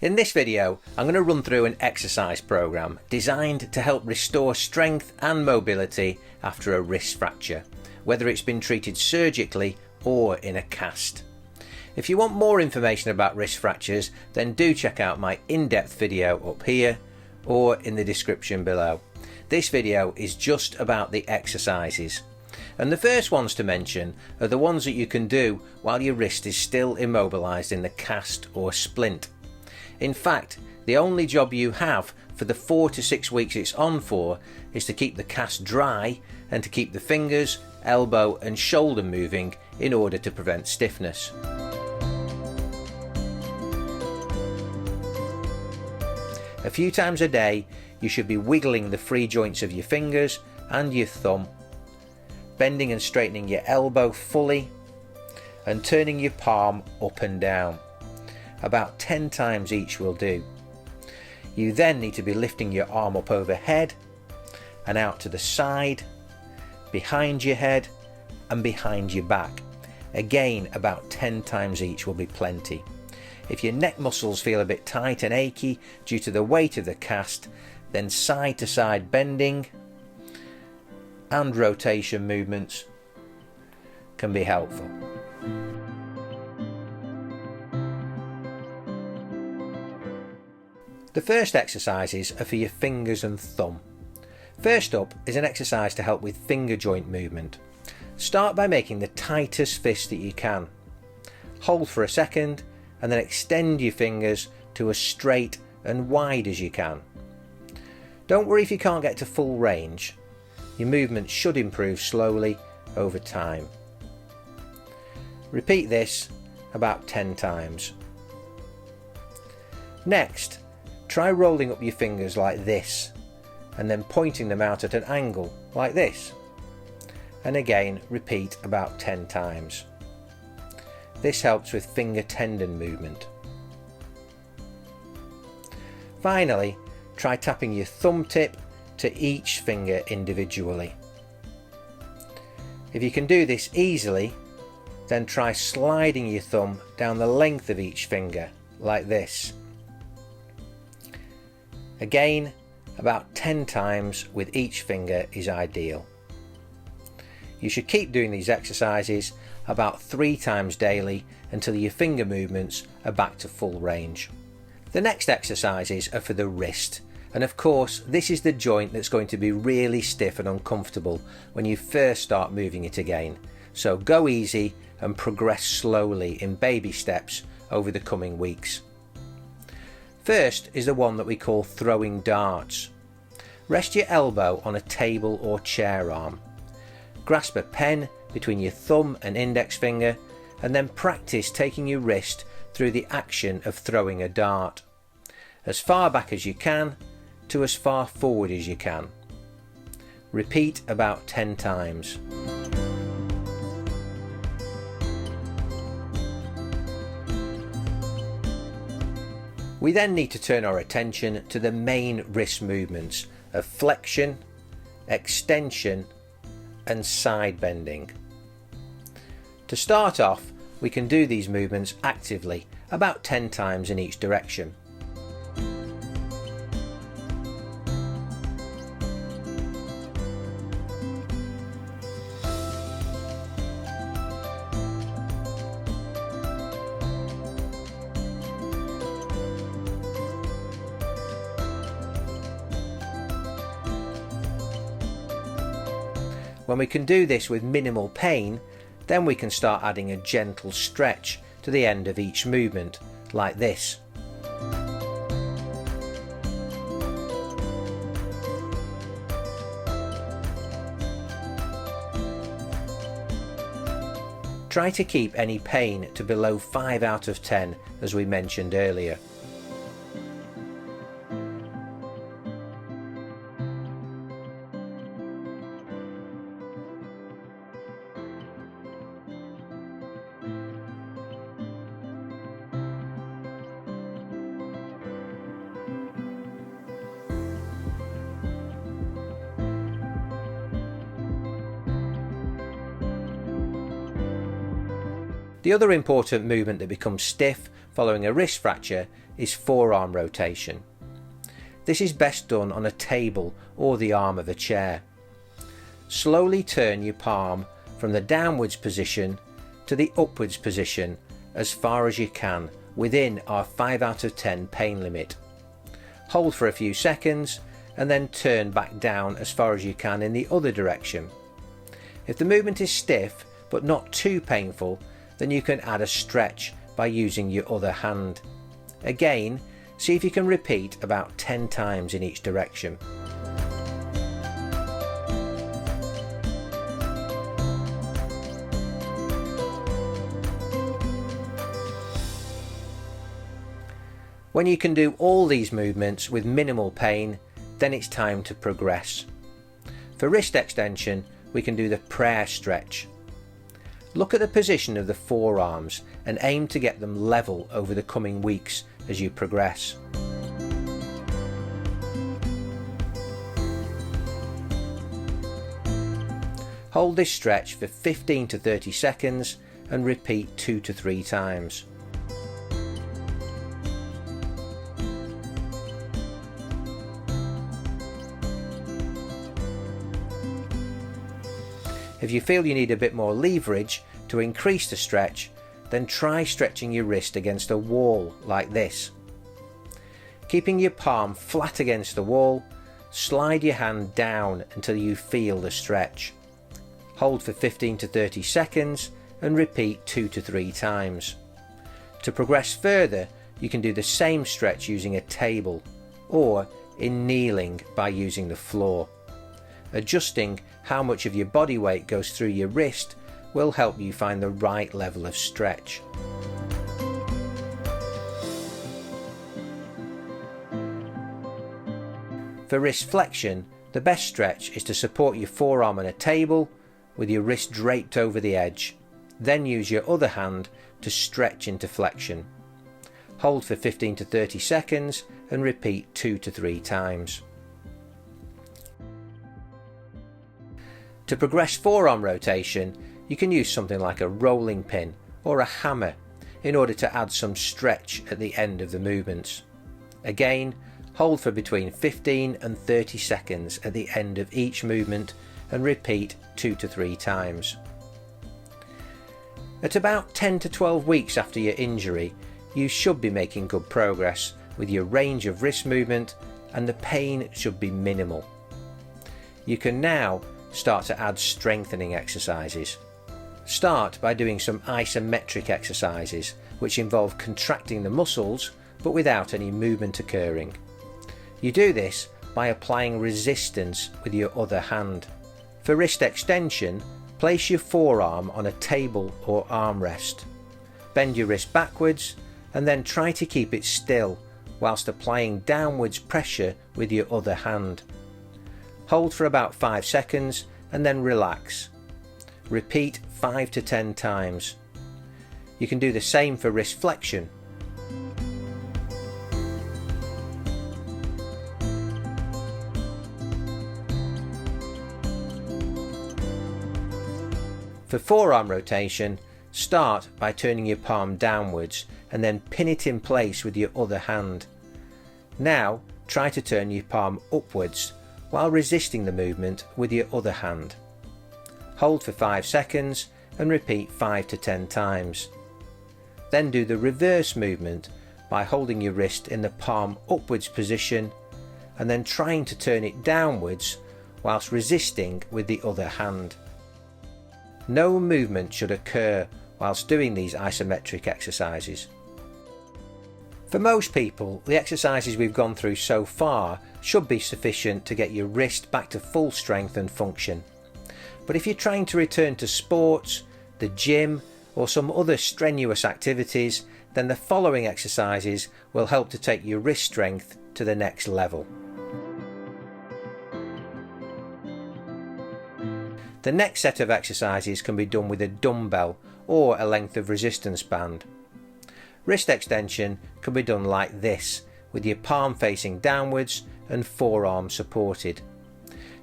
In this video, I'm going to run through an exercise program designed to help restore strength and mobility after a wrist fracture, whether it's been treated surgically or in a cast. If you want more information about wrist fractures, then do check out my in-depth video up here or in the description below. This video is just about the exercises. And the first ones to mention are the ones that you can do while your wrist is still immobilized in the cast or splint. In fact, the only job you have for the 4 to 6 weeks it's on for is to keep the cast dry and to keep the fingers, elbow and shoulder moving in order to prevent stiffness. A few times a day you should be wiggling the free joints of your fingers and your thumb, bending and straightening your elbow fully and turning your palm up and down. About 10 times each will do. You then need to be lifting your arm up overhead and out to the side, behind your head and behind your back. Again, about 10 times each will be plenty. If your neck muscles feel a bit tight and achy due to the weight of the cast, then side to side bending and rotation movements can be helpful. The first exercises are for your fingers and thumb. First up is an exercise to help with finger joint movement. Start by making the tightest fist that you can. Hold for a second and then extend your fingers to as straight and wide as you can. Don't worry if you can't get to full range. Your movement should improve slowly over time. Repeat this about 10 times. Next, try rolling up your fingers like this and then pointing them out at an angle like this. And again, repeat about 10 times. This helps with finger tendon movement. Finally, try tapping your thumb tip to each finger individually. If you can do this easily, then try sliding your thumb down the length of each finger like this. Again, about 10 times with each finger is ideal. You should keep doing these exercises about 3 times daily until your finger movements are back to full range. The next exercises are for the wrist, and of course this is the joint that's going to be really stiff and uncomfortable when you first start moving it again. So go easy and progress slowly in baby steps over the coming weeks. First is the one that we call throwing darts. Rest your elbow on a table or chair arm. Grasp a pen between your thumb and index finger and then practice taking your wrist through the action of throwing a dart. As far back as you can to as far forward as you can. Repeat about 10 times. We then need to turn our attention to the main wrist movements of flexion, extension and side bending. To start off, we can do these movements actively about 10 times in each direction. When we can do this with minimal pain, then we can start adding a gentle stretch to the end of each movement, like this. Try to keep any pain to below 5 out of 10 as we mentioned earlier. The other important movement that becomes stiff following a wrist fracture is forearm rotation. This is best done on a table or the arm of a chair. Slowly turn your palm from the downwards position to the upwards position as far as you can within our 5 out of 10 pain limit. Hold for a few seconds and then turn back down as far as you can in the other direction. If the movement is stiff but not too painful, then you can add a stretch by using your other hand. Again, see if you can repeat about 10 times in each direction. When you can do all these movements with minimal pain, then it's time to progress. For wrist extension, we can do the prayer stretch. Look at the position of the forearms and aim to get them level over the coming weeks as you progress. Hold this stretch for 15 to 30 seconds and repeat 2 to 3 times. If you feel you need a bit more leverage to increase the stretch, then try stretching your wrist against a wall like this. Keeping your palm flat against the wall, slide your hand down until you feel the stretch. Hold for 15 to 30 seconds and repeat 2 to 3 times. To progress further, you can do the same stretch using a table or in kneeling by using the floor. Adjusting how much of your body weight goes through your wrist will help you find the right level of stretch. For wrist flexion, the best stretch is to support your forearm on a table with your wrist draped over the edge. Then use your other hand to stretch into flexion. Hold for 15 to 30 seconds and repeat 2 to 3 times. To progress forearm rotation, you can use something like a rolling pin or a hammer in order to add some stretch at the end of the movements. Again, hold for between 15 and 30 seconds at the end of each movement and repeat 2 to 3 times. At about 10 to 12 weeks after your injury, you should be making good progress with your range of wrist movement and the pain should be minimal. You can now start to add strengthening exercises. Start by doing some isometric exercises, which involve contracting the muscles but without any movement occurring. You do this by applying resistance with your other hand. For wrist extension, place your forearm on a table or armrest. Bend your wrist backwards and then try to keep it still whilst applying downwards pressure with your other hand. Hold for about 5 seconds and then relax. Repeat 5 to 10 times. You can do the same for wrist flexion. For forearm rotation, start by turning your palm downwards and then pin it in place with your other hand. Now try to turn your palm upwards while resisting the movement with your other hand. Hold for 5 seconds and repeat 5 to 10 times. Then do the reverse movement by holding your wrist in the palm upwards position and then trying to turn it downwards whilst resisting with the other hand. No movement should occur whilst doing these isometric exercises. For most people, the exercises we've gone through so far should be sufficient to get your wrist back to full strength and function. But if you're trying to return to sports, the gym, or some other strenuous activities, then the following exercises will help to take your wrist strength to the next level. The next set of exercises can be done with a dumbbell or a length of resistance band. Wrist extension can be done like this, with your palm facing downwards and forearm supported.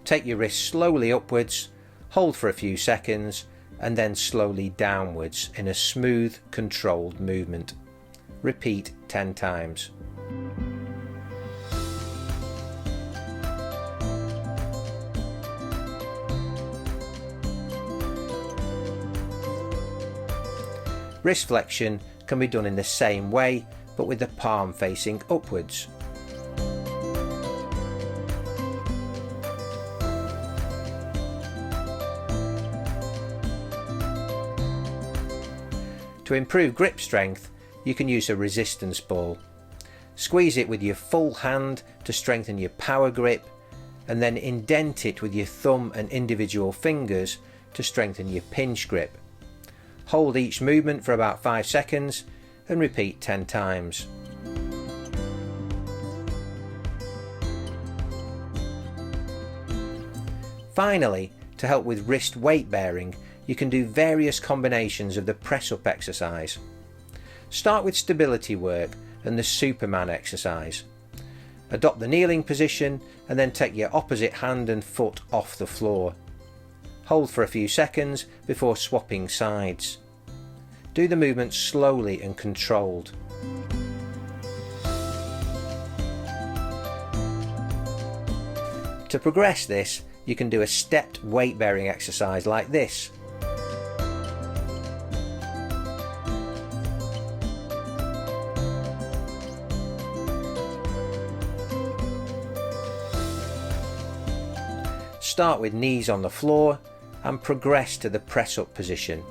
Take your wrist slowly upwards, hold for a few seconds, and then slowly downwards in a smooth, controlled movement. Repeat 10 times. Wrist flexion can be done in the same way, but with the palm facing upwards. To improve grip strength, you can use a resistance ball. Squeeze it with your full hand to strengthen your power grip, and then indent it with your thumb and individual fingers to strengthen your pinch grip. Hold each movement for about 5 seconds and repeat 10 times. Finally, to help with wrist weight bearing, you can do various combinations of the press-up exercise. Start with stability work and the Superman exercise. Adopt the kneeling position and then take your opposite hand and foot off the floor. Hold for a few seconds before swapping sides. Do the movement slowly and controlled. To progress this, you can do a stepped weight bearing exercise like this. Start with knees on the floor and progress to the press-up position.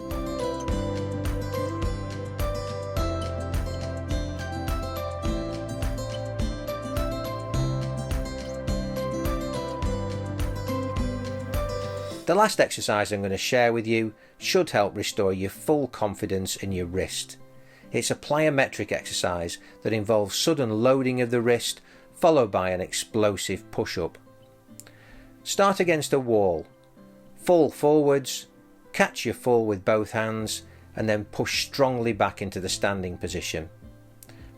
The last exercise I'm going to share with you should help restore your full confidence in your wrist. It's a plyometric exercise that involves sudden loading of the wrist followed by an explosive push-up. Start against a wall, fall forwards, catch your fall with both hands and then push strongly back into the standing position.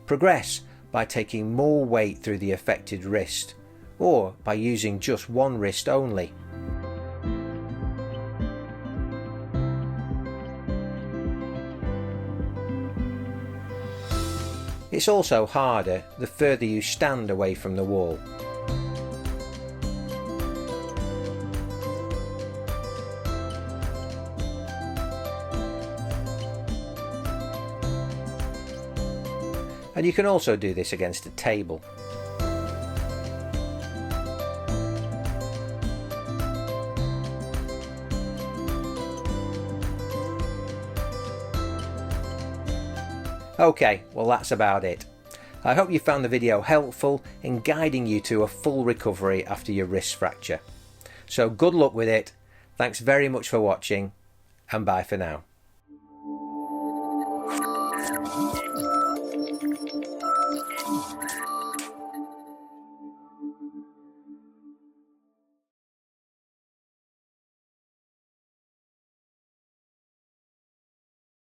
Progress by taking more weight through the affected wrist or by using just one wrist only. It's also harder the further you stand away from the wall. And you can also do this against a table. Okay, well that's about it. I hope you found the video helpful in guiding you to a full recovery after your wrist fracture. So good luck with it, thanks very much for watching, and bye for now.